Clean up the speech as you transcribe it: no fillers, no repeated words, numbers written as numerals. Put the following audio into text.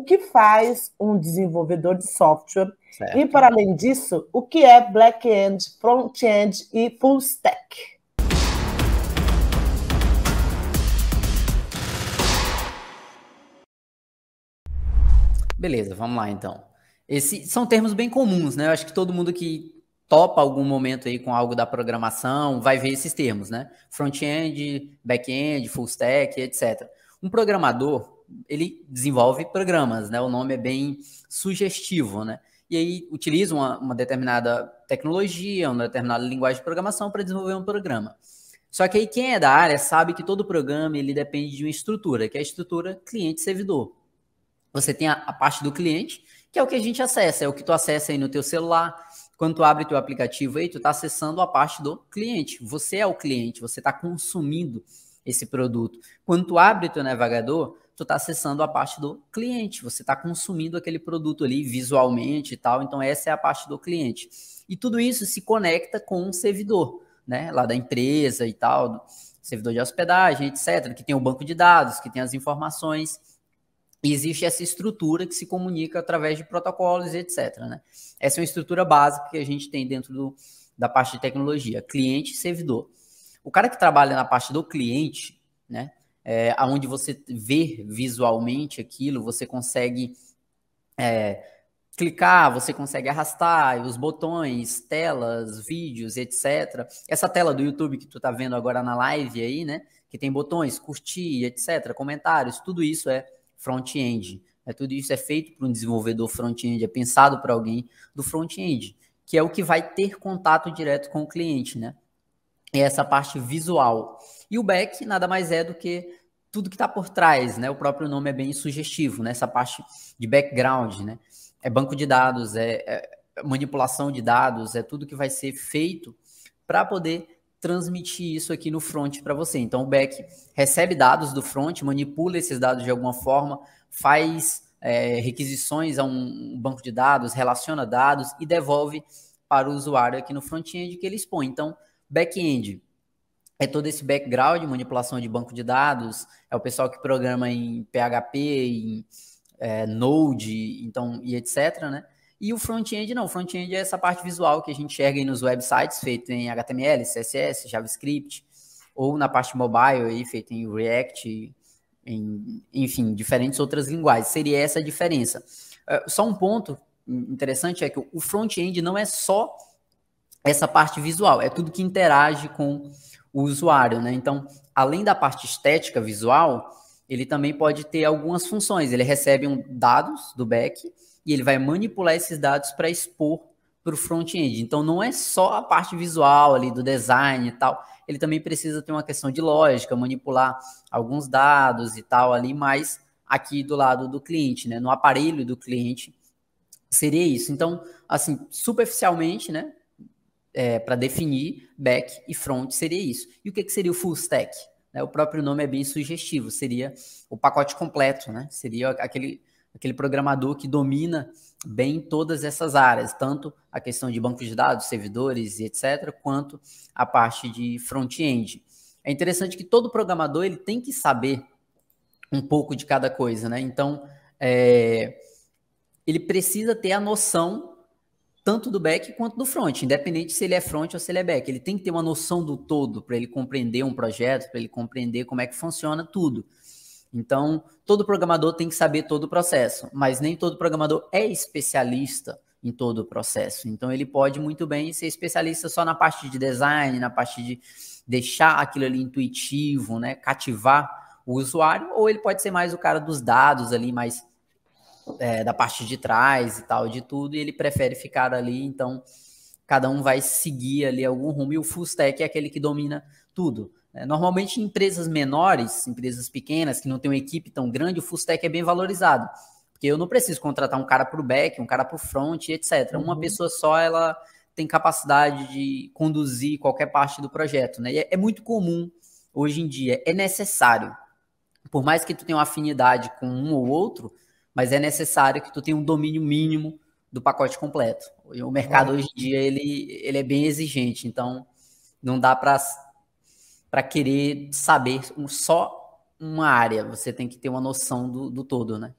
que faz um desenvolvedor de software e, Certo. para além disso, o que é back-end, front-end e full stack. Beleza, vamos lá então. Esses são termos bem comuns, né? Eu acho que todo mundo que topa algum momento aí com algo da programação vai ver esses termos, né? Front-end, back-end, full stack, etc. Um programador, ele desenvolve programas, né? O nome é bem sugestivo, né? E aí utiliza uma determinada tecnologia, uma determinada linguagem de programação para desenvolver um programa. Só que aí quem é da área sabe que todo programa ele depende de uma estrutura, que é a estrutura cliente-servidor. Você tem a parte do cliente, que é o que a gente acessa, é o que tu acessa aí no teu celular. Quando tu abre teu aplicativo aí, tu tá acessando a parte do cliente. Você é o cliente, você está consumindo esse produto. Quando tu abre teu navegador, tu tá acessando a parte do cliente, você está consumindo aquele produto ali visualmente e tal. Então essa é a parte do cliente. E tudo isso se conecta com um servidor, né? Lá da empresa e tal, servidor de hospedagem, etc., que tem o banco de dados, que tem as informações. E existe essa estrutura que se comunica através de protocolos e etc. Né? Essa é uma estrutura básica que a gente tem dentro da parte de tecnologia, cliente e servidor. O cara que trabalha na parte do cliente, né, onde você vê visualmente aquilo, você consegue clicar, você consegue arrastar os botões, telas, vídeos, etc. Essa tela do YouTube que tu tá vendo agora na live aí, né, que tem botões, curtir, etc., comentários, tudo isso é front-end. Tudo isso é feito por um desenvolvedor front-end, é pensado para alguém do front-end, que é o que vai ter contato direto com o cliente, né? É essa parte visual. E o back nada mais é do que tudo que está por trás, né? O próprio nome é bem sugestivo, né? Essa parte de background, né? É banco de dados, é manipulação de dados, é tudo que vai ser feito para poder transmitir isso aqui no front para você. Então, o back recebe dados do front, manipula esses dados de alguma forma, faz requisições a um banco de dados, relaciona dados e devolve para o usuário aqui no front-end que ele expõe. Então, back-end é todo esse background, manipulação de banco de dados, é o pessoal que programa em PHP, em Node, então, e etc, né? E o front-end não, o front-end é essa parte visual que a gente enxerga aí nos websites, feito em HTML, CSS, JavaScript, ou na parte mobile, aí, feito em React, enfim, diferentes outras linguagens. Seria essa a diferença. Só um ponto interessante é que o front-end não é só essa parte visual, é tudo que interage com o usuário, né? Então, além da parte estética visual, ele também pode ter algumas funções. Ele recebe dados do back e ele vai manipular esses dados para expor para o front-end. Então, não é só a parte visual ali do design e tal. Ele também precisa ter uma questão de lógica, manipular alguns dados e tal ali, mas aqui do lado do cliente, né? No aparelho do cliente, seria isso. Então, assim, superficialmente, né? Para definir back e front seria isso. E o que seria o full stack? O próprio nome é bem sugestivo, seria o pacote completo, né? Seria aquele programador que domina bem todas essas áreas, tanto a questão de bancos de dados, servidores e etc., quanto a parte de front-end. É interessante que todo programador ele tem que saber um pouco de cada coisa, né? Então, ele precisa ter a noção tanto do back quanto do front, independente se ele é front ou se ele é back. Ele tem que ter uma noção do todo para ele compreender um projeto, para ele compreender como é que funciona tudo. Então, todo programador tem que saber todo o processo, mas nem todo programador é especialista em todo o processo. Então, ele pode muito bem ser especialista só na parte de design, na parte de deixar aquilo ali intuitivo, né, cativar o usuário, ou ele pode ser mais o cara dos dados ali, mais da parte de trás e tal, de tudo, e ele prefere ficar ali, então cada um vai seguir ali algum rumo, e o full stack é aquele que domina tudo. Normalmente em empresas menores, empresas pequenas, que não tem uma equipe tão grande, o full stack é bem valorizado, porque eu não preciso contratar um cara para o back, um cara para o front, etc. Uma pessoa só, ela tem capacidade de conduzir qualquer parte do projeto, né? E é muito comum hoje em dia, é necessário, por mais que tu tenha uma afinidade com um ou outro, mas é necessário que tu tenha um domínio mínimo do pacote completo. O mercado hoje em dia ele é bem exigente, então não dá para querer saber só uma área, você tem que ter uma noção do todo, né?